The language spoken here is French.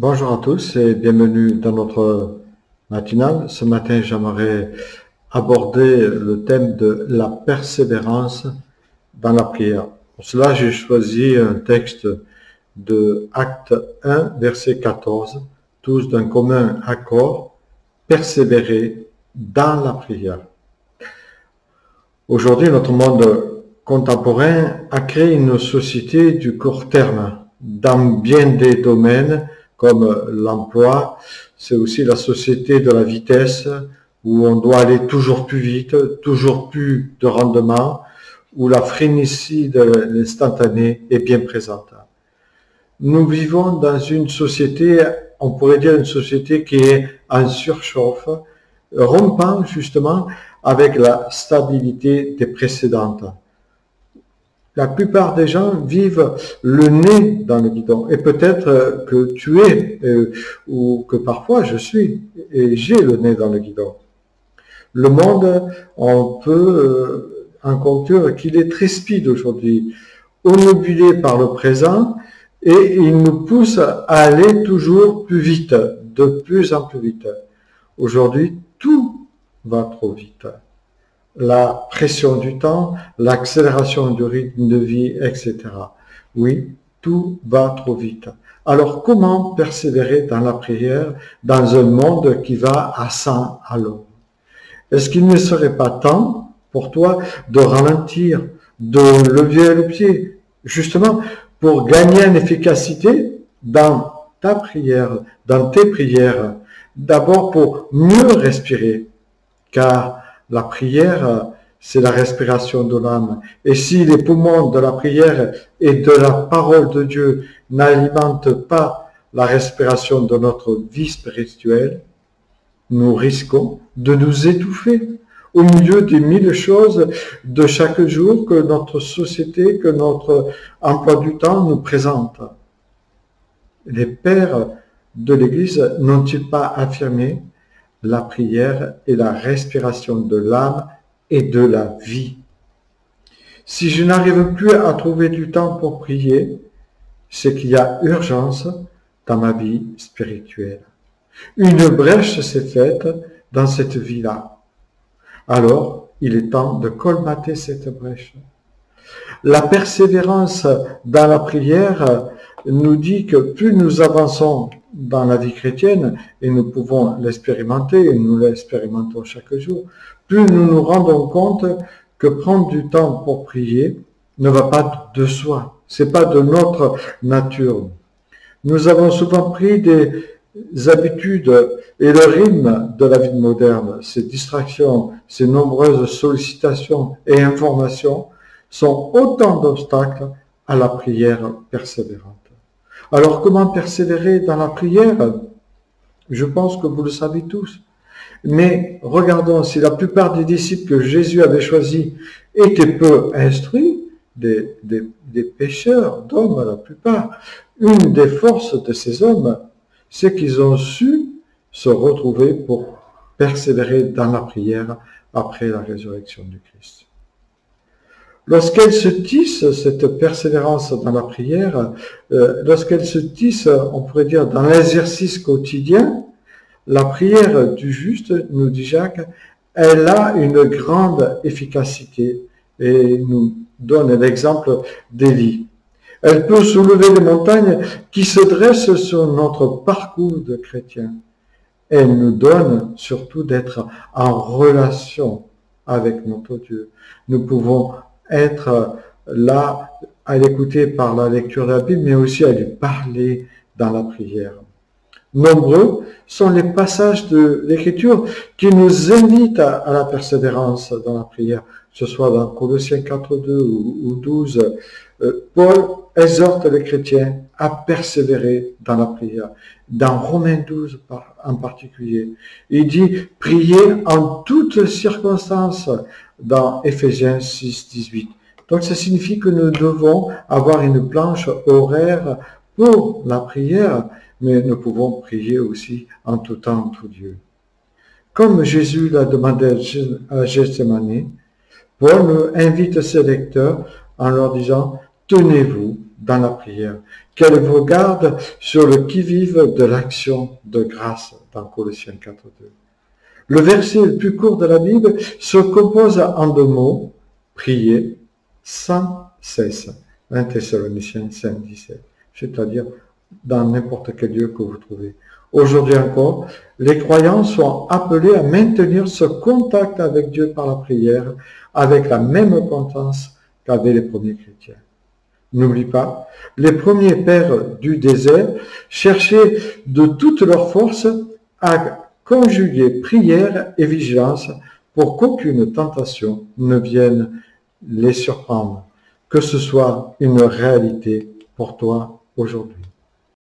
Bonjour à tous et bienvenue dans notre matinale. Ce matin, j'aimerais aborder le thème de la persévérance dans la prière. Pour cela, j'ai choisi un texte de Actes 1, verset 14, tous d'un commun accord, persévérer dans la prière. Aujourd'hui, notre monde contemporain a créé une société du court terme dans bien des domaines comme l'emploi. C'est aussi la société de la vitesse où on doit aller toujours plus vite, toujours plus de rendement, où la frénésie de l'instantané est bien présente. Nous vivons dans une société, on pourrait dire une société qui est en surchauffe, rompant justement avec la stabilité des précédentes. La plupart des gens vivent le nez dans le guidon. Et peut-être que tu es, ou que parfois je suis, et j'ai le nez dans le guidon. Le monde, on peut en conclure qu'il est très speed aujourd'hui, omnibulé par le présent, et il nous pousse à aller toujours plus vite, de plus en plus vite. Aujourd'hui, tout va trop vite. La pression du temps, l'accélération du rythme de vie, etc. Oui, tout va trop vite. Alors, comment persévérer dans la prière dans un monde qui va à 100 à l'heure? Est-ce qu'il ne serait pas temps pour toi de ralentir, de lever le pied, justement pour gagner en efficacité dans ta prière, dans tes prières, d'abord pour mieux respirer, car la prière, c'est la respiration de l'âme. Et si les poumons de la prière et de la parole de Dieu n'alimentent pas la respiration de notre vie spirituelle, nous risquons de nous étouffer au milieu des 1000 choses de chaque jour que notre société, que notre emploi du temps nous présente. Les pères de l'Église n'ont-ils pas affirmé la prière est la respiration de l'âme et de la vie? Si je n'arrive plus à trouver du temps pour prier, c'est qu'il y a urgence dans ma vie spirituelle. Une brèche s'est faite dans cette vie-là. Alors, il est temps de colmater cette brèche. La persévérance dans la prière nous dit que plus nous avançons dans la vie chrétienne, et nous pouvons l'expérimenter, et nous l'expérimentons chaque jour, plus nous nous rendons compte que prendre du temps pour prier ne va pas de soi, c'est pas de notre nature. Nous avons souvent pris des habitudes et le rythme de la vie moderne, ces distractions, ces nombreuses sollicitations et informations sont autant d'obstacles à la prière persévérante. Alors, comment persévérer dans la prière? Je pense que vous le savez tous. Mais regardons, si la plupart des disciples que Jésus avait choisis étaient peu instruits, des pécheurs d'hommes la plupart, une des forces de ces hommes, c'est qu'ils ont su se retrouver pour persévérer dans la prière après la résurrection du Christ. Lorsqu'elle se tisse, cette persévérance dans la prière, lorsqu'elle se tisse, on pourrait dire, dans l'exercice quotidien, la prière du juste, nous dit Jacques, elle a une grande efficacité et nous donne l'exemple d'Élie. Elle peut soulever les montagnes qui se dressent sur notre parcours de chrétien. Elle nous donne surtout d'être en relation avec notre Dieu. Nous pouvons être là à l'écouter par la lecture de la Bible, mais aussi à lui parler dans la prière. Nombreux sont les passages de l'Écriture qui nous invitent à la persévérance dans la prière, que ce soit dans Colossiens 4.2 ou 12. Paul exhorte les chrétiens à persévérer dans la prière. Dans Romains 12 en particulier, il dit « Priez en toutes circonstances » dans Éphésiens 6.18. Donc ça signifie que nous devons avoir une planche horaire pour la prière, mais nous pouvons prier aussi en tout temps, en tout lieu. Comme Jésus l'a demandé à Gethsémani, Paul invite ses lecteurs en leur disant « Tenez-vous dans la prière, qu'elle vous garde sur le qui-vive de l'action de grâce dans Colossiens 4.2. Le verset le plus court de la Bible se compose en deux mots, prier sans cesse. 1 Thessaloniciens 5.17, c'est-à-dire dans n'importe quel lieu que vous trouvez. Aujourd'hui encore, les croyants sont appelés à maintenir ce contact avec Dieu par la prière, avec la même constance qu'avaient les premiers chrétiens. N'oublie pas, les premiers pères du désert cherchaient de toute leur force à conjuguer prière et vigilance pour qu'aucune tentation ne vienne les surprendre, que ce soit une réalité pour toi aujourd'hui.